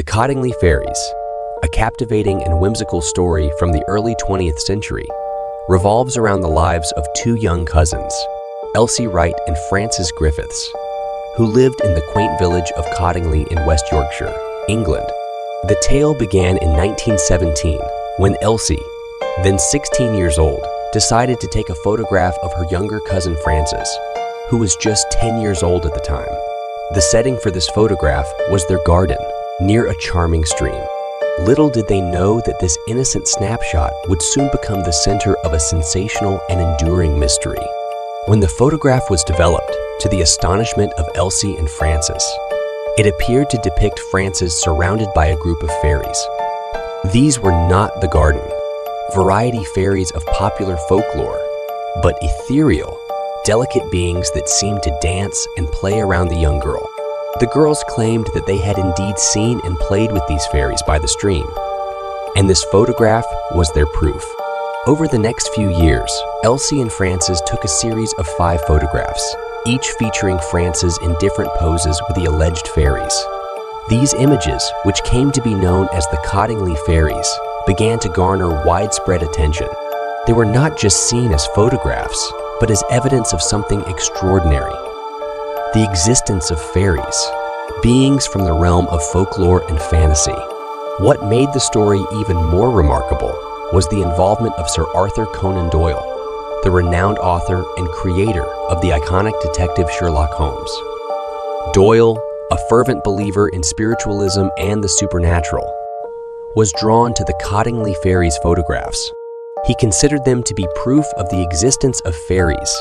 The Cottingley Fairies, a captivating and whimsical story from the early 20th century, revolves around the lives of two young cousins, Elsie Wright and Frances Griffiths, who lived in the quaint village of Cottingley in West Yorkshire, England. The tale began in 1917 when Elsie, then 16 years old, decided to take a photograph of her younger cousin Frances, who was just 10 years old at the time. The setting for this photograph was their garden, near a charming stream. Little did they know that this innocent snapshot would soon become the center of a sensational and enduring mystery. When the photograph was developed, to the astonishment of Elsie and Frances, it appeared to depict Frances surrounded by a group of fairies. These were not the garden, variety fairies of popular folklore, but ethereal, delicate beings that seemed to dance and play around the young girl. The girls claimed that they had indeed seen and played with these fairies by the stream, and this photograph was their proof. Over the next few years, Elsie and Frances took a series of 5 photographs, each featuring Frances in different poses with the alleged fairies. These images, which came to be known as the Cottingley Fairies, began to garner widespread attention. They were not just seen as photographs, but as evidence of something extraordinary: the existence of fairies, beings from the realm of folklore and fantasy. What made the story even more remarkable was the involvement of Sir Arthur Conan Doyle, the renowned author and creator of the iconic detective Sherlock Holmes. Doyle, a fervent believer in spiritualism and the supernatural, was drawn to the Cottingley Fairies photographs. He considered them to be proof of the existence of fairies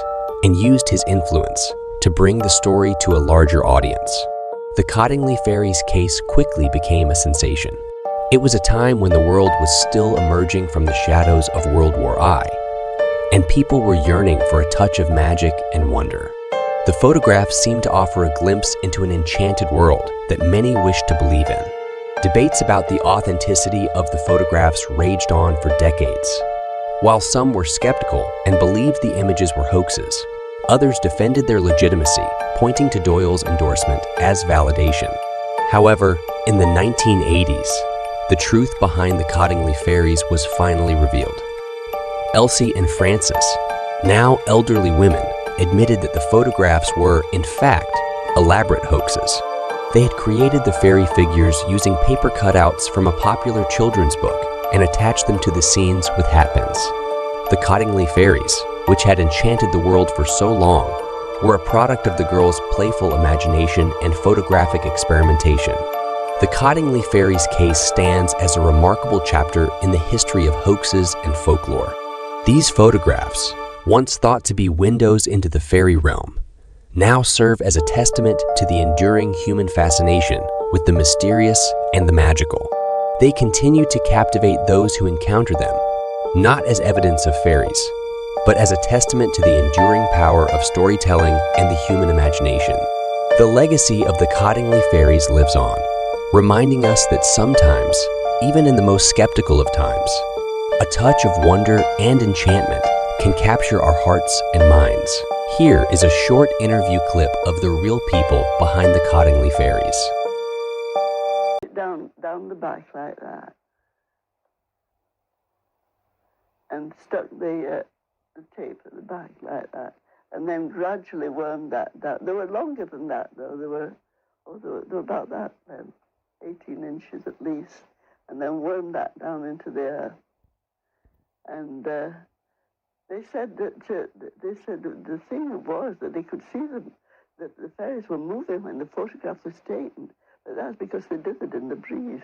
and used his influence to bring the story to a larger audience. The Cottingley Fairies case quickly became a sensation. It was a time when the world was still emerging from the shadows of World War I, and people were yearning for a touch of magic and wonder. The photographs seemed to offer a glimpse into an enchanted world that many wished to believe in. Debates about the authenticity of the photographs raged on for decades. While some were skeptical and believed the images were hoaxes, others defended their legitimacy, pointing to Doyle's endorsement as validation. However, in the 1980s, the truth behind the Cottingley Fairies was finally revealed. Elsie and Frances, now elderly women, admitted that the photographs were, in fact, elaborate hoaxes. They had created the fairy figures using paper cutouts from a popular children's book and attached them to the scenes with hatpins. The Cottingley Fairies, which had enchanted the world for so long, were a product of the girls' playful imagination and photographic experimentation. The Cottingley Fairies case stands as a remarkable chapter in the history of hoaxes and folklore. These photographs, once thought to be windows into the fairy realm, now serve as a testament to the enduring human fascination with the mysterious and the magical. They continue to captivate those who encounter them, not as evidence of fairies, but as a testament to the enduring power of storytelling and the human imagination. The legacy of the Cottingley Fairies lives on, reminding us that sometimes, even in the most skeptical of times, a touch of wonder and enchantment can capture our hearts and minds. Here is a short interview clip of the real people behind the Cottingley Fairies. Down the back like that, and stuck the tape at the back like that, and then gradually wormed that down. They were longer than that, though. They were about that then, 18 inches at least, and then wormed that down into the earth. And they said that the thing was that they could see them, that the fairies were moving when the photograph was taken, but that's because they did it in the breeze.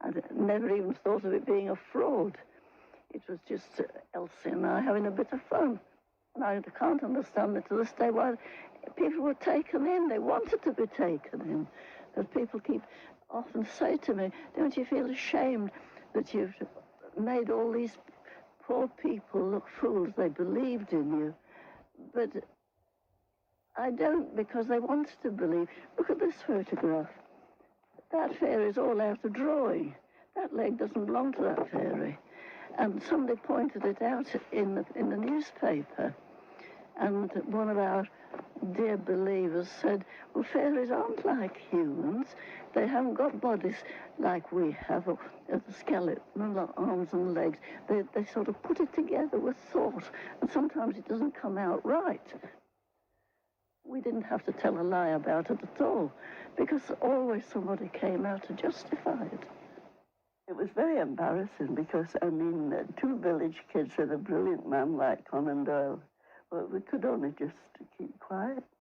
I never even thought of it being a fraud. It was just Elsie and I having a bit of fun. And I can't understand it to this day why people were taken in. They wanted to be taken in. As people often say to me, don't you feel ashamed that you've made all these poor people look fools? They believed in you. But I don't, because they wanted to believe. Look at this photograph. That fairy is all out of drawing. That leg doesn't belong to that fairy. And somebody pointed it out in the newspaper. And one of our dear believers said, well, fairies aren't like humans. They haven't got bodies like we have, or the skeleton, arms and legs. They sort of put it together with thought, and sometimes it doesn't come out right. We didn't have to tell a lie about it at all, because always somebody came out to justify it. It was very embarrassing because, I mean, two village kids and a brilliant man like Conan Doyle, well, we could only just keep quiet.